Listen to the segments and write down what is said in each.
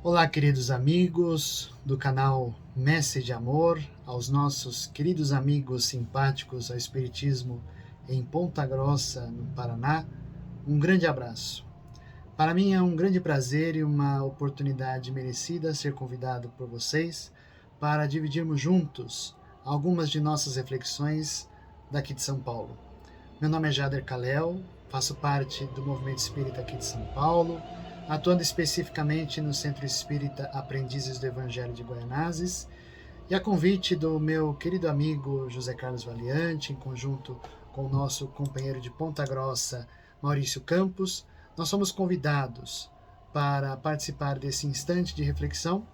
Olá, queridos amigos do canal Messe de Amor, aos nossos queridos amigos simpáticos ao Espiritismo em Ponta Grossa, no Paraná, um grande abraço. Para mim é um grande prazer e uma oportunidade merecida ser convidado por vocês para dividirmos juntos algumas de nossas reflexões daqui de São Paulo. Meu nome é Jader Kalel, faço parte do Movimento Espírita aqui de São Paulo, atuando especificamente no Centro Espírita Aprendizes do Evangelho de Guaianazes, e a convite do meu querido amigo José Carlos Valiante, em conjunto com o nosso companheiro de Ponta Grossa, Maurício Campos, nós somos convidados para participar desse instante de reflexão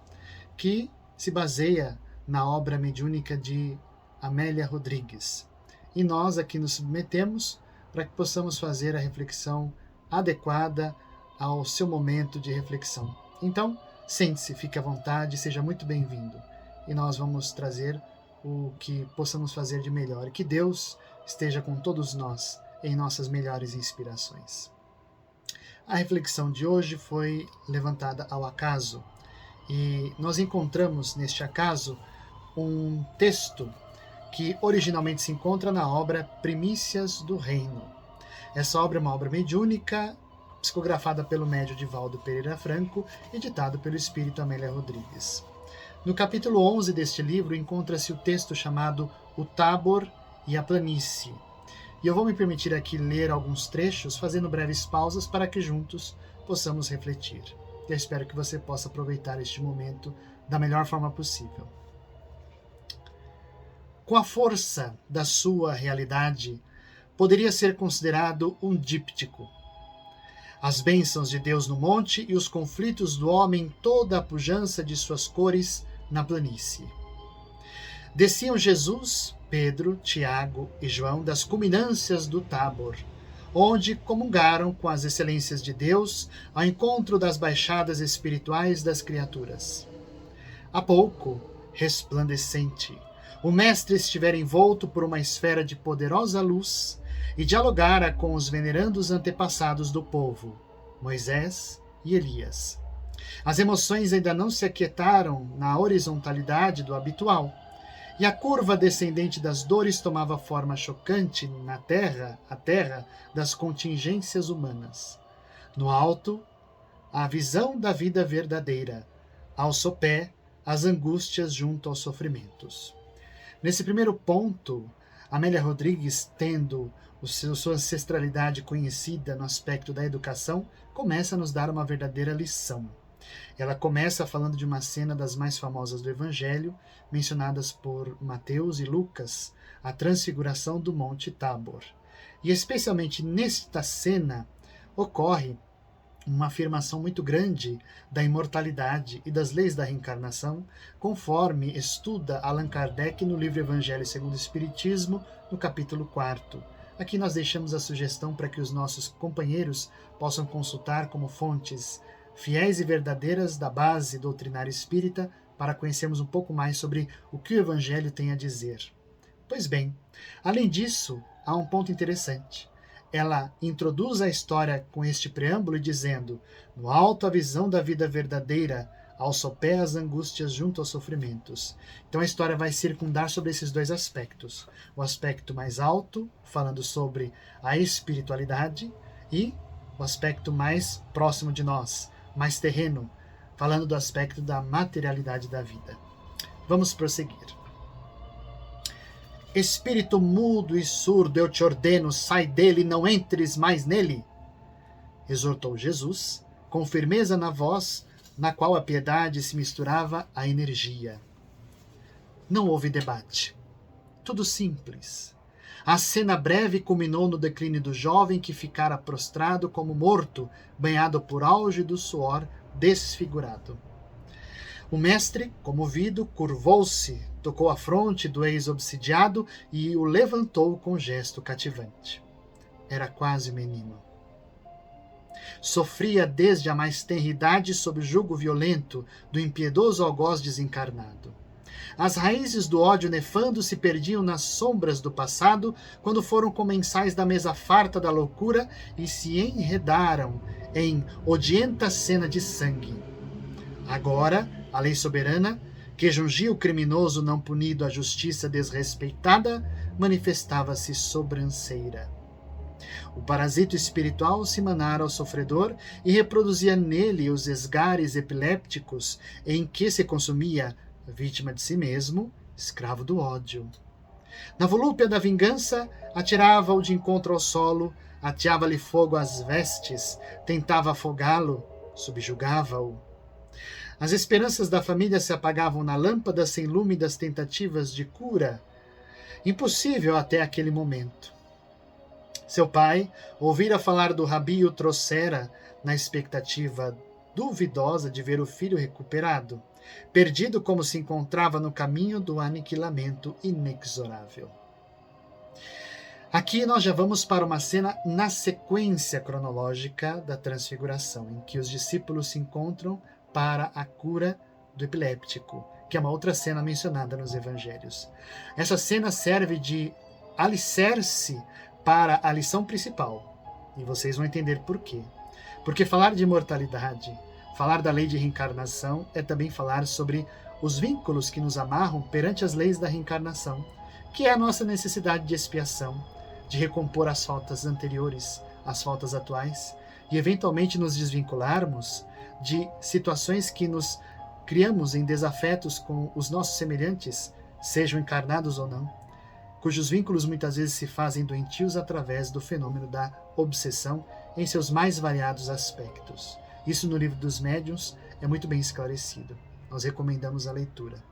que se baseia na obra mediúnica de Amélia Rodrigues. E nós aqui nos submetemos para que possamos fazer a reflexão adequada ao seu momento de reflexão. Então, sente-se, fique à vontade, seja muito bem-vindo. E nós vamos trazer o que possamos fazer de melhor. Que Deus esteja com todos nós em nossas melhores inspirações. A reflexão de hoje foi levantada ao acaso. E nós encontramos neste acaso um texto que originalmente se encontra na obra Primícias do Reino. Essa obra é uma obra mediúnica, psicografada pelo médium Divaldo Pereira Franco, editado pelo espírito Amélia Rodrigues. No capítulo 11 deste livro encontra-se o texto chamado O Tábor e a Planície. E eu vou me permitir aqui ler alguns trechos, fazendo breves pausas para que juntos possamos refletir. Eu espero que você possa aproveitar este momento da melhor forma possível. Com a força da sua realidade, poderia ser considerado um díptico. As bênçãos de Deus no monte e os conflitos do homem, toda a pujança de suas cores na planície. Desciam Jesus, Pedro, Tiago e João das culminâncias do Tábor, onde comungaram com as excelências de Deus ao encontro das baixadas espirituais das criaturas. Há pouco, resplandecente, o Mestre estivera envolto por uma esfera de poderosa luz e dialogara com os venerandos antepassados do povo, Moisés e Elias. As emoções ainda não se aquietaram na horizontalidade do habitual, e a curva descendente das dores tomava forma chocante na terra, a terra das contingências humanas. No alto, a visão da vida verdadeira, ao sopé, as angústias junto aos sofrimentos. Nesse primeiro ponto, Amélia Rodrigues, tendo sua ancestralidade conhecida no aspecto da educação, começa a nos dar uma verdadeira lição. Ela começa falando de uma cena das mais famosas do Evangelho, mencionadas por Mateus e Lucas, a transfiguração do Monte Tábor. E especialmente nesta cena ocorre uma afirmação muito grande da imortalidade e das leis da reencarnação, conforme estuda Allan Kardec no livro Evangelho segundo o Espiritismo, no capítulo 4. Aqui nós deixamos a sugestão para que os nossos companheiros possam consultar como fontes fiéis e verdadeiras da base doutrinária espírita para conhecermos um pouco mais sobre o que o Evangelho tem a dizer. Pois bem, além disso, há um ponto interessante. Ela introduz a história com este preâmbulo dizendo: no alto a visão da vida verdadeira, ao sopé as angústias junto aos sofrimentos. Então a história vai circundar sobre esses dois aspectos. O aspecto mais alto, falando sobre a espiritualidade, e o aspecto mais próximo de nós, mais terreno, falando do aspecto da materialidade da vida. Vamos prosseguir. Espírito mudo e surdo, eu te ordeno, sai dele, não entres mais nele, exortou Jesus, com firmeza na voz, na qual a piedade se misturava à energia. Não houve debate. Tudo simples. A cena breve culminou no declínio do jovem que ficara prostrado como morto, banhado por auge do suor, desfigurado. O mestre, comovido, curvou-se, tocou a fronte do ex-obsidiado e o levantou com gesto cativante. Era quase menino. Sofria desde a mais tenra idade sob o jugo violento do impiedoso algoz desencarnado. As raízes do ódio nefando se perdiam nas sombras do passado quando foram comensais da mesa farta da loucura e se enredaram em odienta cena de sangue. Agora, a lei soberana, que jungia o criminoso não punido à justiça desrespeitada, manifestava-se sobranceira. O parasito espiritual se manara ao sofredor e reproduzia nele os esgares epilépticos em que se consumia, vítima de si mesmo, escravo do ódio. Na volúpia da vingança, atirava-o de encontro ao solo, ateava-lhe fogo às vestes, tentava afogá-lo, subjugava-o. As esperanças da família se apagavam na lâmpada sem lume das tentativas de cura, impossível até aquele momento. Seu pai ouvira falar do rabi e o trouxera na expectativa duvidosa de ver o filho recuperado, perdido como se encontrava no caminho do aniquilamento inexorável. Aqui nós já vamos para uma cena na sequência cronológica da transfiguração, em que os discípulos se encontram para a cura do epiléptico, que é uma outra cena mencionada nos evangelhos. Essa cena serve de alicerce para a lição principal, e vocês vão entender por quê. Porque falar de imortalidade, falar da lei de reencarnação, é também falar sobre os vínculos que nos amarram perante as leis da reencarnação, que é a nossa necessidade de expiação, de recompor as faltas anteriores, as faltas atuais, e eventualmente nos desvincularmos de situações que nos criamos em desafetos com os nossos semelhantes, sejam encarnados ou não, cujos vínculos muitas vezes se fazem doentios através do fenômeno da obsessão em seus mais variados aspectos. Isso no Livro dos Médiuns é muito bem esclarecido. Nós recomendamos a leitura.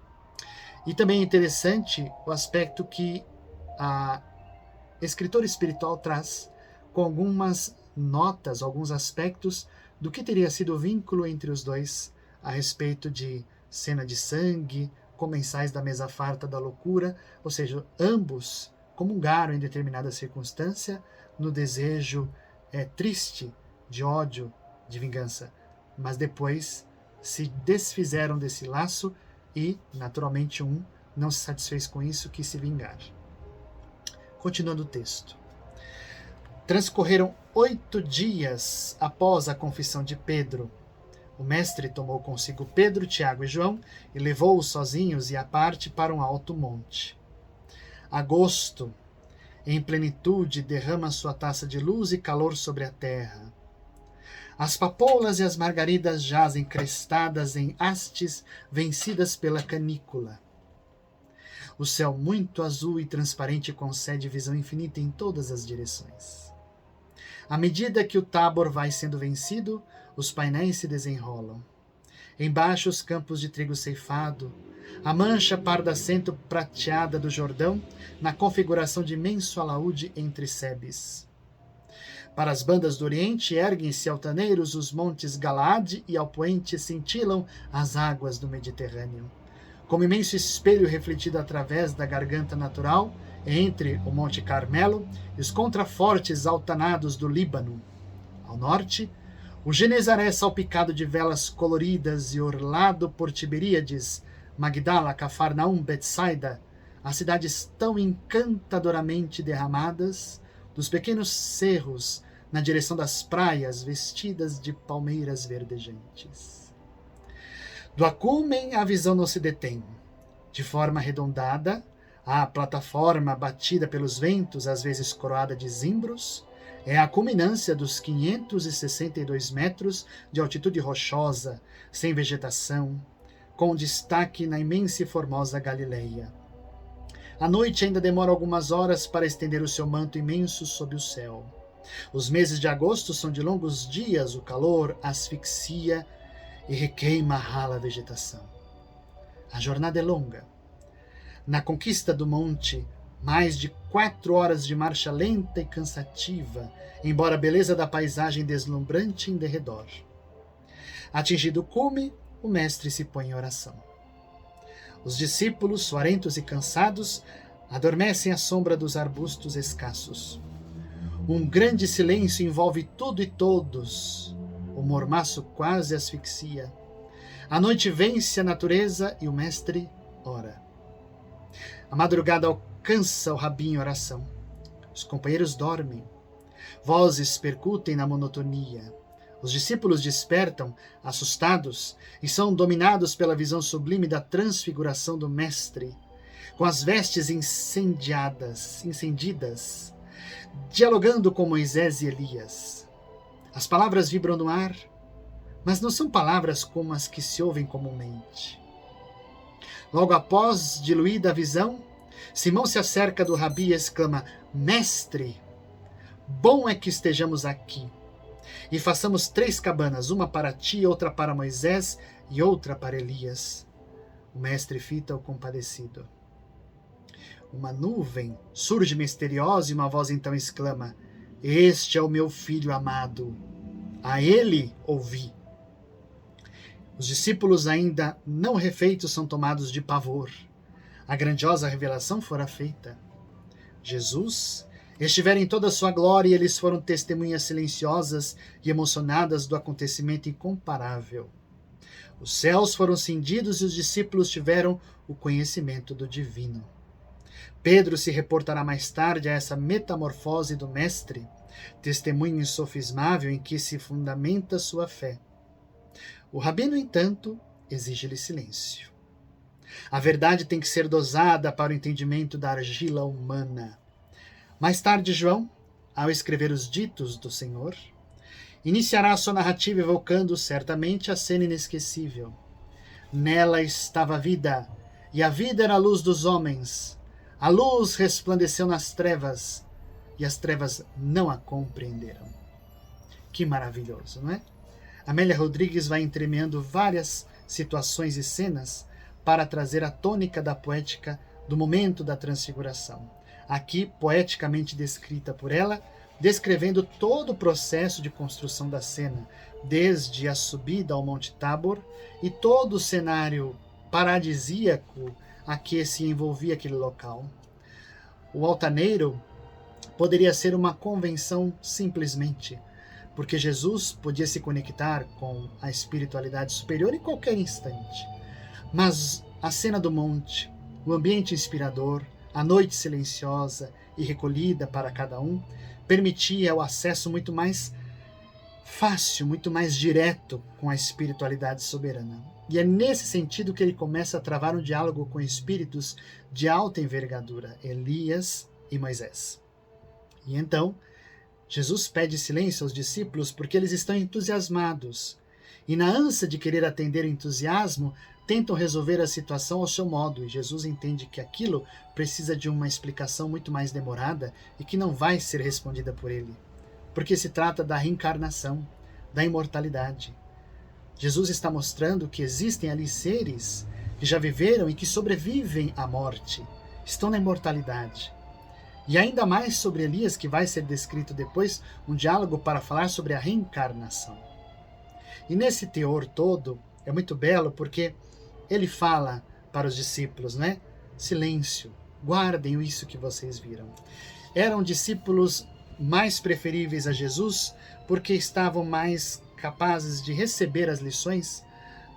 E também é interessante o aspecto que a escritora espiritual traz com algumas notas, alguns aspectos do que teria sido o vínculo entre os dois a respeito de cena de sangue, comensais da mesa farta da loucura, ou seja, ambos comungaram em determinada circunstância no desejo triste de ódio, de vingança, mas depois se desfizeram desse laço e, naturalmente, um não se satisfez com isso, quis se vingar. Continuando o texto. Transcorreram 8 dias após a confissão de Pedro. O mestre tomou consigo Pedro, Tiago e João e levou-os sozinhos e à parte para um alto monte. Agosto, em plenitude, derrama sua taça de luz e calor sobre a terra. As papoulas e as margaridas jazem crestadas em hastes vencidas pela canícula. O céu muito azul e transparente concede visão infinita em todas as direções. À medida que o Tábor vai sendo vencido, os painéis se desenrolam. Embaixo os campos de trigo ceifado, a mancha pardacento prateada do Jordão, na configuração de imenso alaúde entre sebes. Para as bandas do Oriente erguem-se altaneiros os montes Galaade e ao poente cintilam as águas do Mediterrâneo. Como imenso espelho refletido através da garganta natural, entre o Monte Carmelo e os contrafortes altanados do Líbano. Ao norte, o Genezaré salpicado de velas coloridas e orlado por Tiberíades, Magdala, Cafarnaum, Betsaida, as cidades tão encantadoramente derramadas, dos pequenos cerros na direção das praias vestidas de palmeiras verdejantes. Do acumen a visão não se detém. De forma arredondada, a plataforma batida pelos ventos, às vezes coroada de zimbros, é a culminância dos 562 metros de altitude rochosa, sem vegetação, com destaque na imensa e formosa Galileia. A noite ainda demora algumas horas para estender o seu manto imenso sob o céu. Os meses de agosto são de longos dias, o calor asfixia e requeima a rala vegetação. A jornada é longa. Na conquista do monte, mais de 4 horas de marcha lenta e cansativa, embora a beleza da paisagem deslumbrante em derredor. Atingido o cume, o mestre se põe em oração. Os discípulos, suarentos e cansados, adormecem à sombra dos arbustos escassos. Um grande silêncio envolve tudo e todos. O mormaço quase asfixia. A noite vence a natureza e o mestre ora. A madrugada alcança o rabi em oração. Os companheiros dormem. Vozes percutem na monotonia. Os discípulos despertam, assustados, e são dominados pela visão sublime da transfiguração do Mestre, com as vestes incendidas, dialogando com Moisés e Elias. As palavras vibram no ar, mas não são palavras como as que se ouvem comumente. Logo após diluída a visão, Simão se acerca do rabi e exclama: Mestre, bom é que estejamos aqui e façamos 3 cabanas, uma para ti, outra para Moisés e outra para Elias. O mestre fita o compadecido. Uma nuvem surge misteriosa e uma voz então exclama: Este é o meu filho amado, a ele ouvi. Os discípulos ainda não refeitos são tomados de pavor. A grandiosa revelação fora feita. Jesus estivera em toda a sua glória e eles foram testemunhas silenciosas e emocionadas do acontecimento incomparável. Os céus foram cindidos e os discípulos tiveram o conhecimento do divino. Pedro se reportará mais tarde a essa metamorfose do Mestre, testemunho insofismável em que se fundamenta sua fé. O rabi, no entanto, exige-lhe silêncio. A verdade tem que ser dosada para o entendimento da argila humana. Mais tarde, João, ao escrever os ditos do Senhor, iniciará sua narrativa evocando certamente a cena inesquecível. Nela estava a vida, e a vida era a luz dos homens. A luz resplandeceu nas trevas, e as trevas não a compreenderam. Que maravilhoso, não é? Amélia Rodrigues vai entremeando várias situações e cenas para trazer a tônica da poética do momento da transfiguração. Aqui, poeticamente descrita por ela, descrevendo todo o processo de construção da cena, desde a subida ao Monte Tabor e todo o cenário paradisíaco a que se envolvia aquele local. O altaneiro poderia ser uma convenção simplesmente, porque Jesus podia se conectar com a espiritualidade superior em qualquer instante. Mas a cena do monte, o ambiente inspirador, a noite silenciosa e recolhida para cada um, permitia o acesso muito mais fácil, muito mais direto com a espiritualidade soberana. E é nesse sentido que ele começa a travar um diálogo com espíritos de alta envergadura, Elias e Moisés. E então, Jesus pede silêncio aos discípulos porque eles estão entusiasmados. E na ânsia de querer atender o entusiasmo, tentam resolver a situação ao seu modo. E Jesus entende que aquilo precisa de uma explicação muito mais demorada e que não vai ser respondida por ele. Porque se trata da reencarnação, da imortalidade. Jesus está mostrando que existem ali seres que já viveram e que sobrevivem à morte. Estão na imortalidade. E ainda mais sobre Elias, que vai ser descrito depois, um diálogo para falar sobre a reencarnação. E nesse teor todo, é muito belo porque ele fala para os discípulos, né? Silêncio, guardem isso que vocês viram. Eram discípulos mais preferíveis a Jesus porque estavam mais capazes de receber as lições,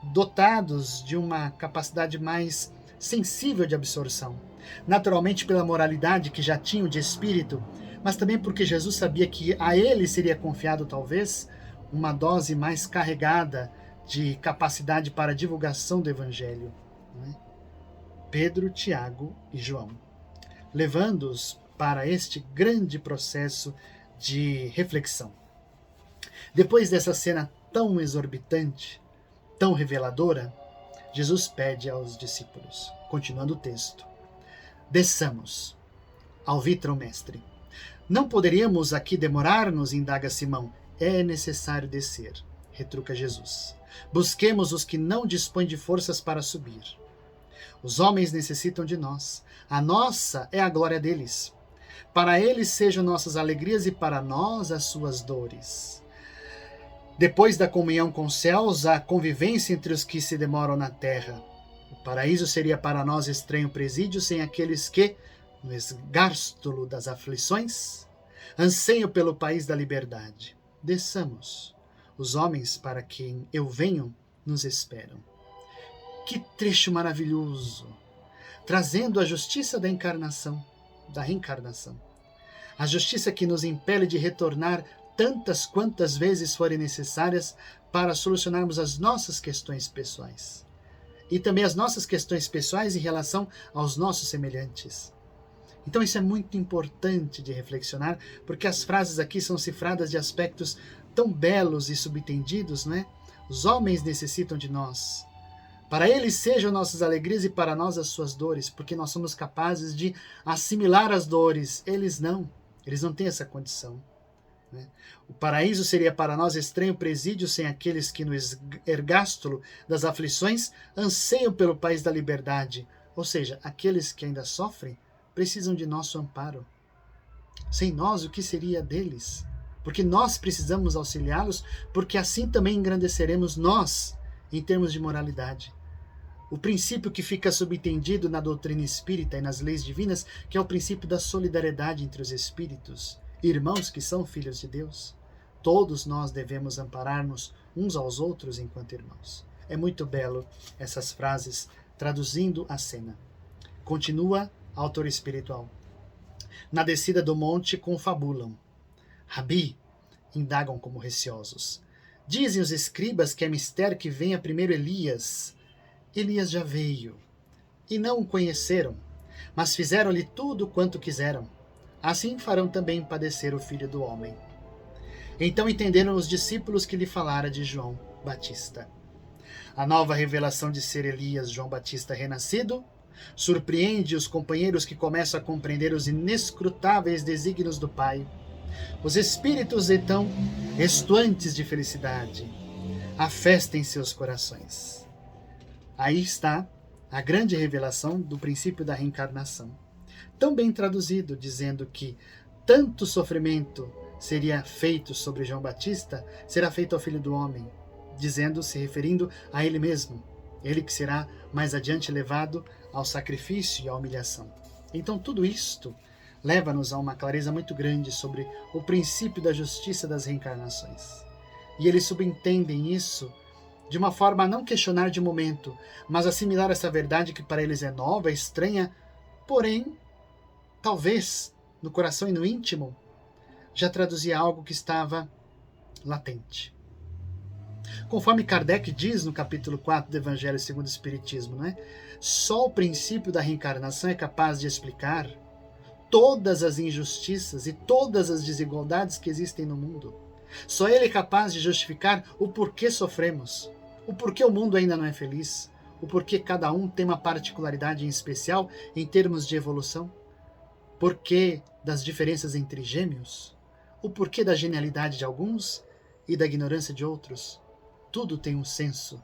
dotados de uma capacidade mais sensível de absorção. Naturalmente pela moralidade que já tinham de espírito, mas também porque Jesus sabia que a ele seria confiado talvez uma dose mais carregada de capacidade para a divulgação do Evangelho. Né? Pedro, Tiago e João, levando-os para este grande processo de reflexão. Depois dessa cena tão exorbitante, tão reveladora, Jesus pede aos discípulos, continuando o texto: desçamos. Alvitra o mestre. Não poderíamos aqui demorar-nos, indaga Simão. É necessário descer, retruca Jesus. Busquemos os que não dispõem de forças para subir. Os homens necessitam de nós. A nossa é a glória deles. Para eles sejam nossas alegrias e para nós as suas dores. Depois da comunhão com os céus, a convivência entre os que se demoram na terra. O paraíso seria para nós estranho presídio sem aqueles que, no esgárstulo das aflições, anseiam pelo país da liberdade. Desçamos. Os homens para quem eu venho nos esperam. Que trecho maravilhoso! Trazendo a justiça da encarnação, da reencarnação. A justiça que nos impele de retornar tantas quantas vezes forem necessárias para solucionarmos as nossas questões pessoais. E também as nossas questões pessoais em relação aos nossos semelhantes. Então isso é muito importante de reflexionar, porque as frases aqui são cifradas de aspectos tão belos e subtendidos, não é? Os homens necessitam de nós. Para eles sejam nossas alegrias e para nós as suas dores, porque nós somos capazes de assimilar as dores. Eles não têm essa condição. Né? O paraíso seria para nós estranho presídio sem aqueles que no ergástulo das aflições anseiam pelo país da liberdade. Ou seja, aqueles que ainda sofrem precisam de nosso amparo. Sem nós, o que seria deles? Porque nós precisamos auxiliá-los, porque assim também engrandeceremos nós em termos de moralidade. O princípio que fica subentendido na doutrina espírita e nas leis divinas, que é o princípio da solidariedade entre os espíritos, irmãos que são filhos de Deus. Todos nós devemos amparar-nos uns aos outros enquanto irmãos. É muito belo essas frases traduzindo a cena. Continua a autor espiritual. Na descida do monte confabulam. Rabi, indagam como receosos. Dizem os escribas que é mistério que venha primeiro Elias. Elias já veio, e não o conheceram, mas fizeram-lhe tudo quanto quiseram. Assim farão também padecer o Filho do Homem. Então entenderam os discípulos que lhe falara de João Batista. A nova revelação de ser Elias, João Batista renascido, surpreende os companheiros que começam a compreender os inescrutáveis desígnios do Pai. Os espíritos, então, estuantes de felicidade, a festa em seus corações. Aí está a grande revelação do princípio da reencarnação. Tão bem traduzido, dizendo que tanto sofrimento seria feito sobre João Batista, será feito ao Filho do Homem, se referindo a ele mesmo, ele que será mais adiante levado ao sacrifício e à humilhação. Então tudo isto leva-nos a uma clareza muito grande sobre o princípio da justiça das reencarnações. E eles subentendem isso de uma forma a não questionar de momento, mas assimilar essa verdade que para eles é nova, estranha, porém, talvez, no coração e no íntimo, já traduzia algo que estava latente. Conforme Kardec diz no capítulo 4 do Evangelho segundo o Espiritismo, não é? Só o princípio da reencarnação é capaz de explicar todas as injustiças e todas as desigualdades que existem no mundo. Só ele é capaz de justificar o porquê sofremos, o porquê o mundo ainda não é feliz, o porquê cada um tem uma particularidade em especial em termos de evolução, porquê das diferenças entre gêmeos, o porquê da genialidade de alguns e da ignorância de outros. Tudo tem um senso.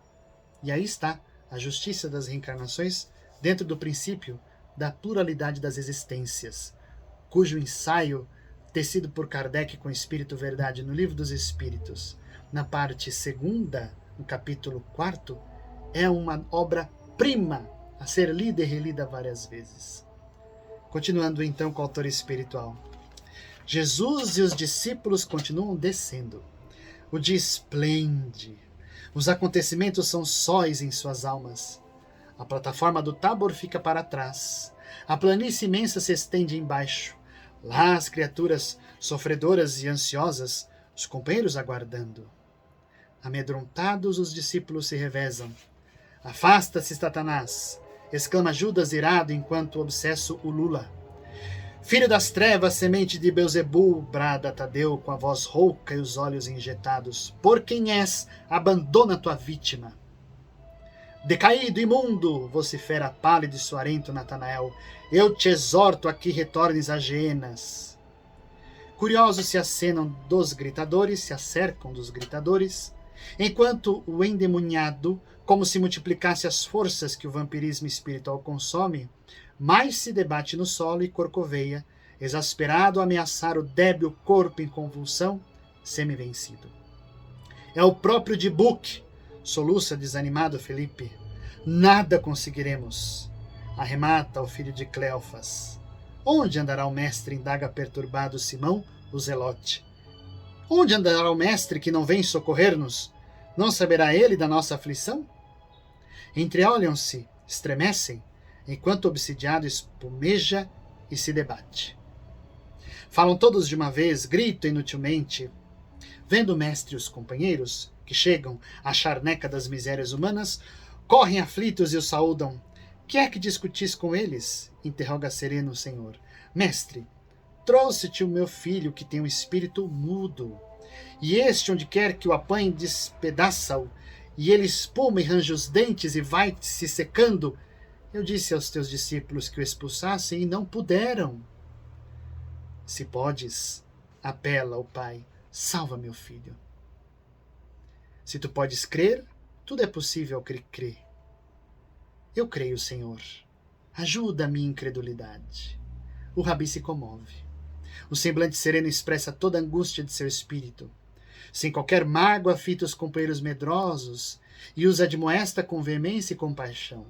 E aí está a justiça das reencarnações dentro do princípio da pluralidade das existências, cujo ensaio, tecido por Kardec com Espírito Verdade no Livro dos Espíritos, na parte 2ª, no capítulo 4º, é uma obra-prima a ser lida e relida várias vezes. Continuando então com o autor espiritual. Jesus e os discípulos continuam descendo. O dia esplende. Os acontecimentos são sóis em suas almas. A plataforma do Tábor fica para trás. A planície imensa se estende embaixo. Lá as criaturas sofredoras e ansiosas, os companheiros aguardando. Amedrontados, os discípulos se revezam. Afasta-se, Satanás! Exclama Judas irado enquanto o obsesso ulula. Filho das trevas, semente de Beelzebul, brada Tadeu com a voz rouca e os olhos injetados. Por quem és, abandona tua vítima. Decaído, imundo, vocifera pálido e suarento Natanael. Eu te exorto a que retornes a Geenas. Curiosos se acenam dos gritadores, se acercam dos gritadores, enquanto o endemoniado, como se multiplicasse as forças que o vampirismo espiritual consome, mais se debate no solo e corcoveia, exasperado a ameaçar o débil corpo em convulsão, semi-vencido. É o próprio Dybbuk, soluça desanimado Felipe. Nada conseguiremos. Arremata o filho de Cleofas. Onde andará o mestre? Indaga perturbado Simão, o zelote. Onde andará o mestre que não vem socorrer-nos? Não saberá ele da nossa aflição? Entreolham-se, estremecem, enquanto o obsidiado espumeja e se debate. Falam todos de uma vez, gritam inutilmente. Vendo o mestre e os companheiros, que chegam à charneca das misérias humanas, correm aflitos e o saúdam. Que é que discutis com eles? Interroga sereno o Senhor. Mestre, trouxe-te o meu filho que tem um espírito mudo. E este, onde quer que o apanhe, despedaça-o, e ele espuma e range os dentes e vai se secando. Eu disse aos teus discípulos que o expulsassem e não puderam. Se podes, apela ao Pai, salva meu filho. Se tu podes crer, tudo é possível ao que crê. Eu creio, Senhor. Ajuda a minha incredulidade. O rabi se comove. O semblante sereno expressa toda a angústia de seu espírito. Sem qualquer mágoa, fita os companheiros medrosos e os admoesta com veemência e compaixão.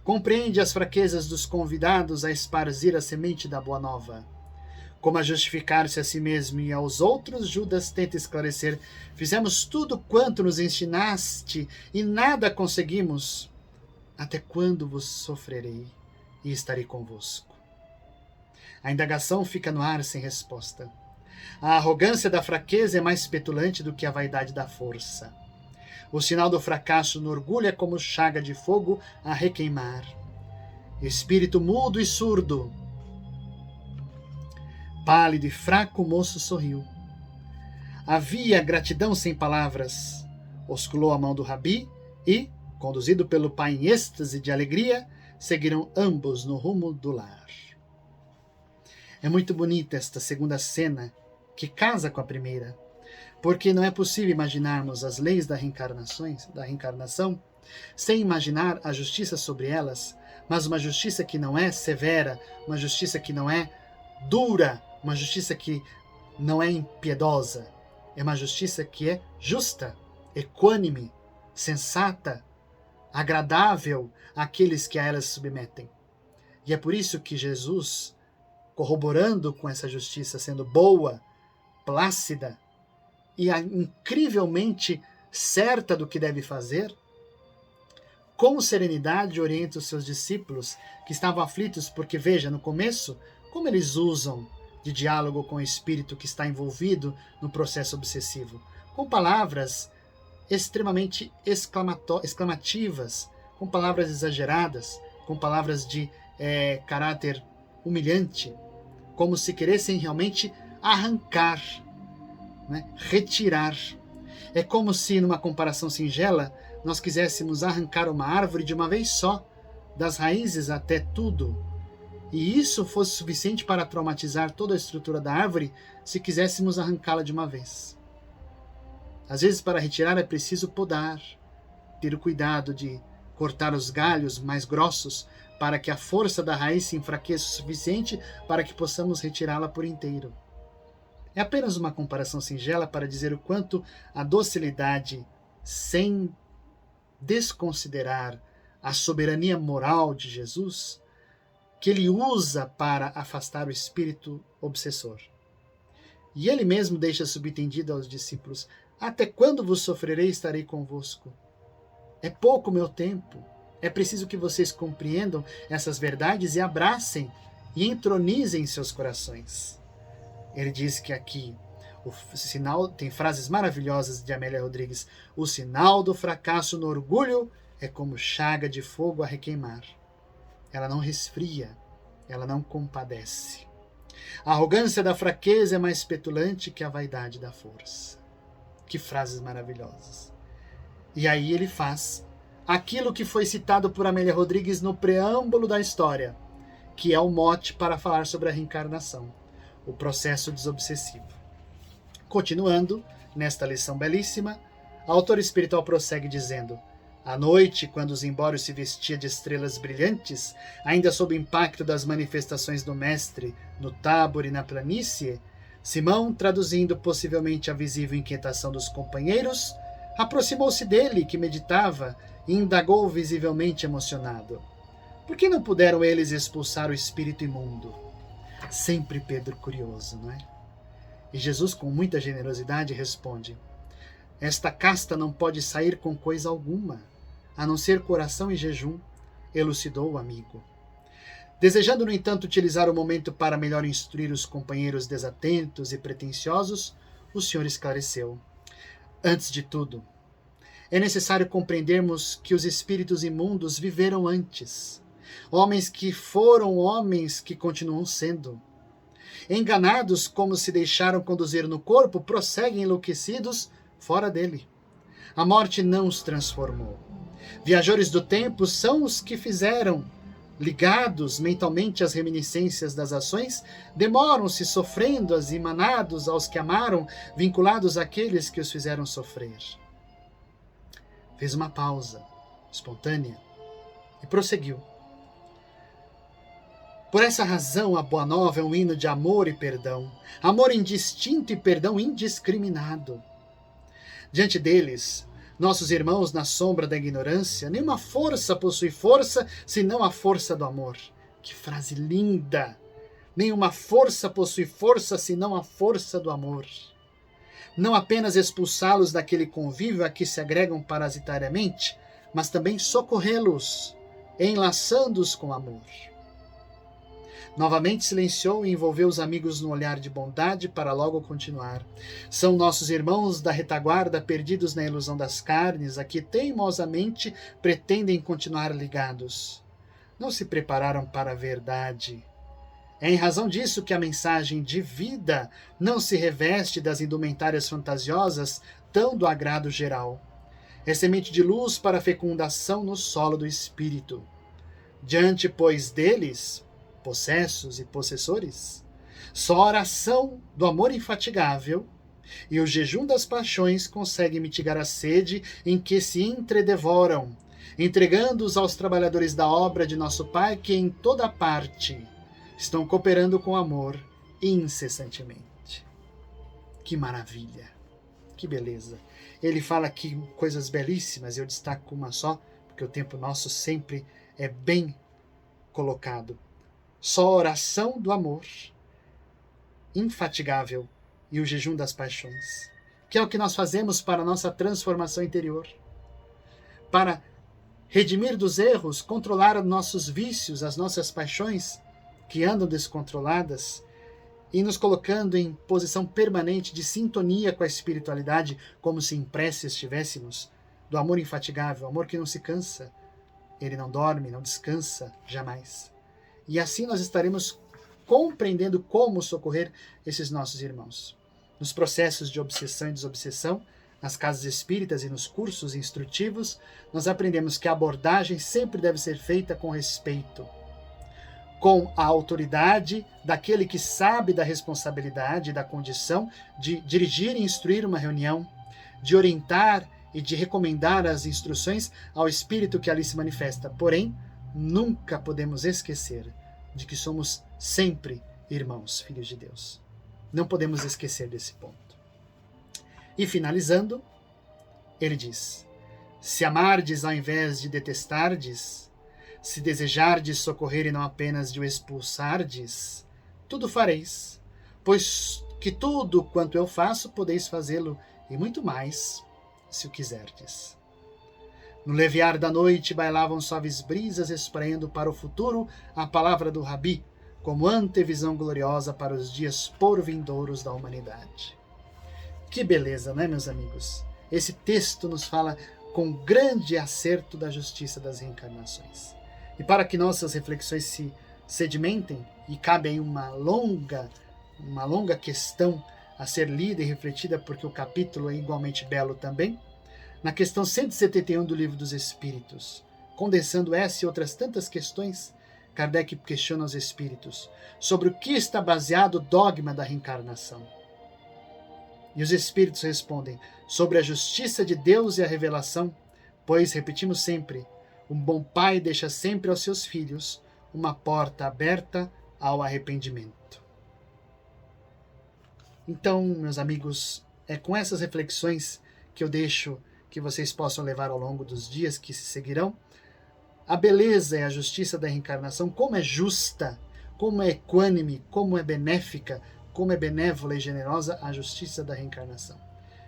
Compreende as fraquezas dos convidados a esparzir a semente da boa nova. Como a justificar-se a si mesmo e aos outros, Judas tenta esclarecer: fizemos tudo quanto nos ensinaste e nada conseguimos. Até quando vos sofrerei e estarei convosco? A indagação fica no ar sem resposta. A arrogância da fraqueza é mais petulante do que a vaidade da força. O sinal do fracasso no orgulho é como chaga de fogo a requeimar. Espírito mudo e surdo. Pálido e fraco, o moço sorriu. Havia gratidão sem palavras. Osculou a mão do rabi e, conduzido pelo pai em êxtase de alegria, seguiram ambos no rumo do lar. É muito bonita esta segunda cena, que casa com a primeira, porque não é possível imaginarmos as leis da reencarnação sem imaginar a justiça sobre elas, mas uma justiça que não é severa, uma justiça que não é dura, uma justiça que não é impiedosa, é uma justiça que é justa, equânime, sensata, agradável àqueles que a elas se submetem. E é por isso que Jesus, corroborando com essa justiça, sendo boa, plácida e incrivelmente certa do que deve fazer, com serenidade orienta os seus discípulos que estavam aflitos, porque veja, no começo, como eles usam de diálogo com o espírito que está envolvido no processo obsessivo, com palavras extremamente exclamativas, com palavras exageradas, com palavras de caráter humilhante, como se queressem realmente arrancar, né? Retirar. É como se, numa comparação singela, nós quiséssemos arrancar uma árvore de uma vez só, das raízes até tudo, e isso fosse suficiente para traumatizar toda a estrutura da árvore se quiséssemos arrancá-la de uma vez. Às vezes, para retirar é preciso podar, ter o cuidado de cortar os galhos mais grossos para que a força da raiz se enfraqueça o suficiente para que possamos retirá-la por inteiro. É apenas uma comparação singela para dizer o quanto a docilidade, sem desconsiderar a soberania moral de Jesus, que ele usa para afastar o espírito obsessor. E ele mesmo deixa subentendido aos discípulos: até quando vos sofrerei e estarei convosco? É pouco meu tempo. É preciso que vocês compreendam essas verdades e abracem e entronizem seus corações. Ele diz que aqui o sinal, tem frases maravilhosas de Amélia Rodrigues: o sinal do fracasso no orgulho é como chaga de fogo a requeimar. Ela não resfria, ela não compadece. A arrogância da fraqueza é mais petulante que a vaidade da força. Que frases maravilhosas. E aí ele faz aquilo que foi citado por Amélia Rodrigues no preâmbulo da história, que é o mote para falar sobre a reencarnação, o processo desobsessivo. Continuando, nesta lição belíssima, a autora espiritual prossegue dizendo: à noite, quando o Zimbório se vestia de estrelas brilhantes, ainda sob o impacto das manifestações do Mestre no Tábor e na planície, Simão, traduzindo possivelmente a visível inquietação dos companheiros, aproximou-se dele, que meditava, e indagou visivelmente emocionado: por que não puderam eles expulsar o espírito imundo? Sempre Pedro curioso, não é? E Jesus, com muita generosidade, responde: esta casta não pode sair com coisa alguma, a não ser coração e jejum, elucidou o amigo. Desejando, no entanto, utilizar o momento para melhor instruir os companheiros desatentos e pretensiosos, o senhor esclareceu: Antes de tudo, é necessário compreendermos que os espíritos imundos viveram antes. Homens que foram homens que continuam sendo. Enganados como se deixaram conduzir no corpo, prosseguem enlouquecidos fora dele. A morte não os transformou. Viajores do tempo são os que fizeram, ligados mentalmente às reminiscências das ações, demoram-se sofrendo-as, emanados aos que amaram, vinculados àqueles que os fizeram sofrer. Fez uma pausa, espontânea, e prosseguiu. Por essa razão, a Boa Nova é um hino de amor e perdão, amor indistinto e perdão indiscriminado. Diante deles, nossos irmãos na sombra da ignorância, nenhuma força possui força, senão a força do amor. Que frase linda! Nenhuma força possui força, senão a força do amor. Não apenas expulsá-los daquele convívio a que se agregam parasitariamente, mas também socorrê-los, enlaçando-os com amor. Novamente silenciou e envolveu os amigos no olhar de bondade para logo continuar. São nossos irmãos da retaguarda perdidos na ilusão das carnes, a que teimosamente pretendem continuar ligados. Não se prepararam para a verdade. É em razão disso que a mensagem de vida não se reveste das indumentárias fantasiosas tão do agrado geral. É semente de luz para a fecundação no solo do espírito. Diante, pois, deles, possessos e possessores, só a oração do amor infatigável e o jejum das paixões conseguem mitigar a sede em que se entredevoram, entregando-os aos trabalhadores da obra de nosso Pai que em toda parte estão cooperando com amor incessantemente. Que maravilha! Que beleza! Ele fala aqui coisas belíssimas, eu destaco uma só, porque o tempo nosso sempre é bem colocado. Só a oração do amor infatigável e o jejum das paixões, que é o que nós fazemos para a nossa transformação interior, para redimir dos erros, controlar nossos vícios, as nossas paixões que andam descontroladas e nos colocando em posição permanente de sintonia com a espiritualidade, como se em prece estivéssemos, do amor infatigável, amor que não se cansa, ele não dorme, não descansa jamais. E assim nós estaremos compreendendo como socorrer esses nossos irmãos. Nos processos de obsessão e desobsessão, nas casas espíritas e nos cursos instrutivos, nós aprendemos que a abordagem sempre deve ser feita com respeito, com a autoridade daquele que sabe da responsabilidade e da condição de dirigir e instruir uma reunião, de orientar e de recomendar as instruções ao espírito que ali se manifesta. Porém, nunca podemos esquecer de que somos sempre irmãos, filhos de Deus. Não podemos esquecer desse ponto. E finalizando, ele diz: se amardes ao invés de detestardes, se desejardes socorrer e não apenas de o expulsardes, tudo fareis, pois que tudo quanto eu faço podeis fazê-lo e muito mais, se o quiserdes. No levear da noite bailavam suaves brisas espraiando para o futuro a palavra do Rabi, como antevisão gloriosa para os dias porvindouros da humanidade. Que beleza, não é, meus amigos? Esse texto nos fala com grande acerto da justiça das reencarnações. E para que nossas reflexões se sedimentem, e cabe aí uma longa questão a ser lida e refletida, porque o capítulo é igualmente belo também, na questão 171 do Livro dos Espíritos, condensando essa e outras tantas questões, Kardec questiona os espíritos sobre o que está baseado o dogma da reencarnação. E os espíritos respondem sobre a justiça de Deus e a revelação, pois, repetimos sempre, um bom pai deixa sempre aos seus filhos uma porta aberta ao arrependimento. Então, meus amigos, é com essas reflexões que eu deixo que vocês possam levar ao longo dos dias que se seguirão. A beleza e a justiça da reencarnação, como é justa, como é equânime, como é benéfica, como é benévola e generosa a justiça da reencarnação,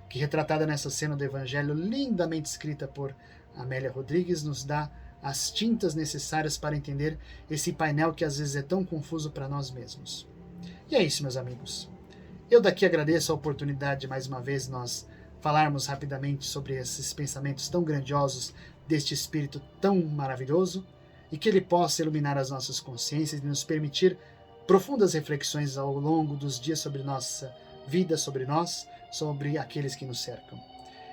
que retratada nessa cena do Evangelho, lindamente escrita por Amélia Rodrigues, nos dá as tintas necessárias para entender esse painel que às vezes é tão confuso para nós mesmos. E é isso, meus amigos. Eu daqui agradeço a oportunidade de mais uma vez nós falarmos rapidamente sobre esses pensamentos tão grandiosos deste Espírito tão maravilhoso e que ele possa iluminar as nossas consciências e nos permitir profundas reflexões ao longo dos dias sobre nossa vida, sobre nós, sobre aqueles que nos cercam.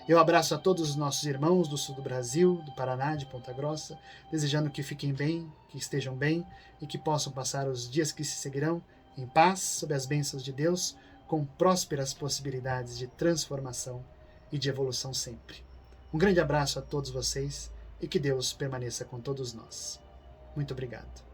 Eu abraço a todos os nossos irmãos do sul do Brasil, do Paraná, de Ponta Grossa, desejando que fiquem bem, que estejam bem e que possam passar os dias que se seguirão em paz, sob as bênçãos de Deus, com prósperas possibilidades de transformação e de evolução sempre. Um grande abraço a todos vocês e que Deus permaneça com todos nós. Muito obrigado.